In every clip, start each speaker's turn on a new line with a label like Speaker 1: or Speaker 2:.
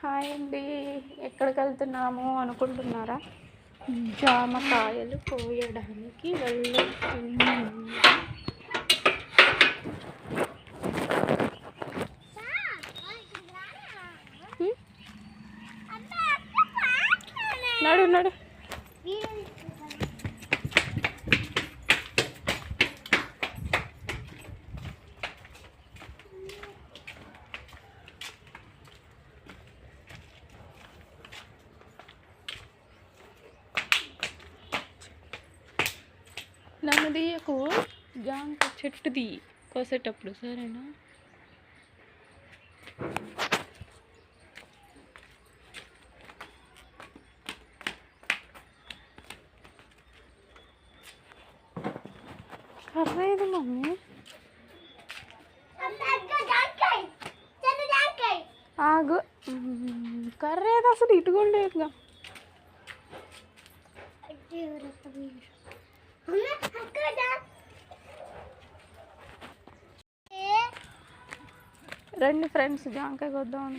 Speaker 1: Hi అండి, ఎక్కడికి వెళ్తున్నాము అనుకుంటున్నారా? జామకాయలు కోయడానికి వెళ్తున్నాము. నడు నడు. నన్ను తీయకు, జాంక చెట్టుది కోసేటప్పుడు సరేనా? కర్ర ఏది మమ్మీ? ఆగు, కర్ర ఏది అసలు ఇటుకుండా లేదుగా. రండి ఫ్రెండ్స్, జాంకాయ కొద్దాం.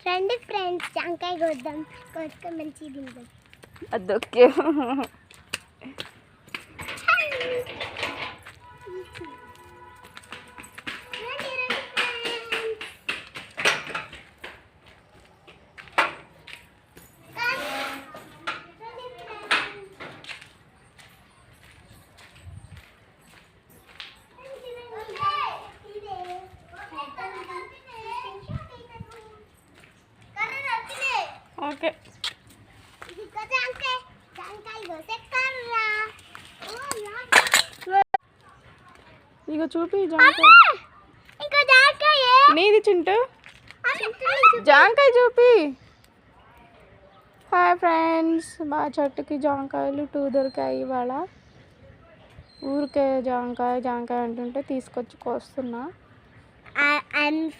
Speaker 2: రండి ఫ్రెండ్స్, జాంకాయ కొద్దాం. కొద్దుకొని మంచిగా తిందాం.
Speaker 1: అదొకే. ఓకే, ఇక చూపి జాంకాయ. నీది చింటూ, జాంకాయ చూపి. హాయ్ ఫ్రెండ్స్, మా చెట్టుకి జాంకాయలు 2 దొరికాయి ఇవాళ. ఊరికే జాంకాయ జాంకాయ అంటుంటే తీసుకొచ్చి కోస్తున్నా.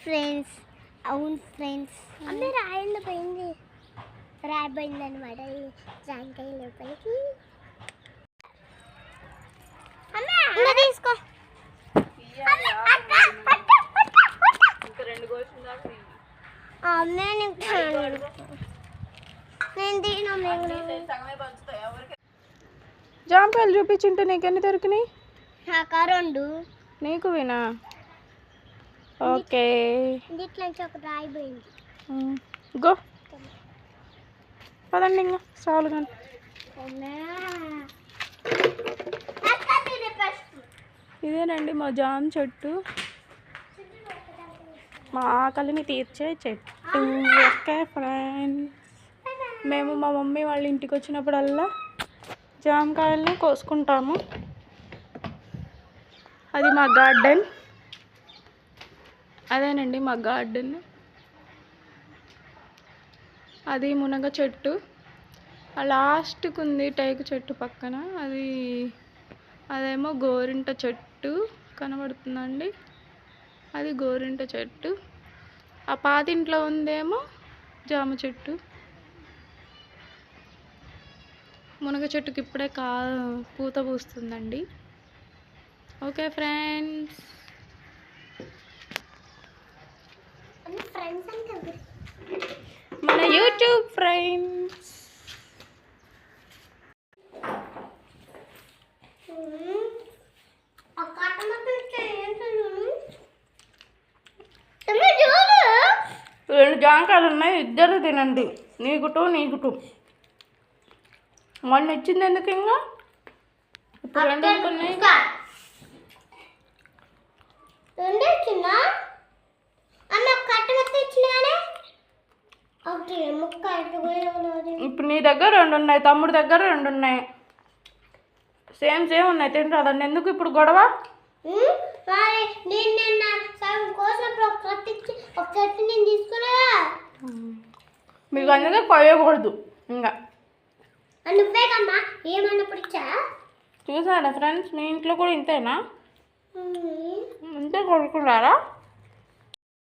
Speaker 2: ఫ్రెండ్స్, అవును ఫ్రెండ్స్, అన్నీ రాయలు పోయింది, రాయబోయింది అనమాట జాంకాయ లోపలికి. తీసుకో.
Speaker 1: జాంకాయలు చూపించుంటే నీకెన్ని దొరికినాయి?
Speaker 2: నాకు 2.
Speaker 1: నీకు వినా? ఓకే,
Speaker 2: ఇట్లా ఒక రాయిపోయింది.
Speaker 1: గో పదండి, ఇంకా చాలు కానీ. ఇదేనండి మా జామ చెట్టు, మా ఆకలిని తీర్చే చెట్టు. ఓకే ఫ్రెండ్స్, మేము మా మమ్మీ వాళ్ళ ఇంటికి వచ్చినప్పుడల్లా జామకాయలను కోసుకుంటాము. అది మా గార్డెన్. అదేనండి మా గార్డెన్. అది మునగ చెట్టు, ఆ లాస్ట్కి ఉంది టేకు చెట్టు పక్కన. అదేమో గోరింట చెట్టు కనబడుతుందండి, అది గోరింట చెట్టు. ఆ పాతింట్లో ఉందేమో జామ చెట్టు. మునగ చెట్టుకి ఇప్పుడే పూత పూస్తుందండి. ఓకే ఫ్రెండ్స్, మన యూట్యూబ్ ఫ్రెండ్స్. రెండు జాంకాయలు ఉన్నాయి, ఇద్దరు తినండి. నీకు 2, నీకు 2. మొన్న ఇచ్చింది ఎందుకు? ఇంకా ఇప్పుడు 2 ఉన్నాయి. ఇప్పుడు నీ దగ్గర 2 ఉన్నాయి, తమ్ముడి దగ్గర 2 ఉన్నాయి, సేమ్ ఉన్నాయి. తింటా దాన్ని ఎందుకు ఇప్పుడు గొడవ? మీకు అందుకే కొయ్యకూడదు. ఇంకా చూసారా ఫ్రెండ్స్, మీ ఇంట్లో కూడా ఇంతేనా? ఇంతే కొడుకున్నారా?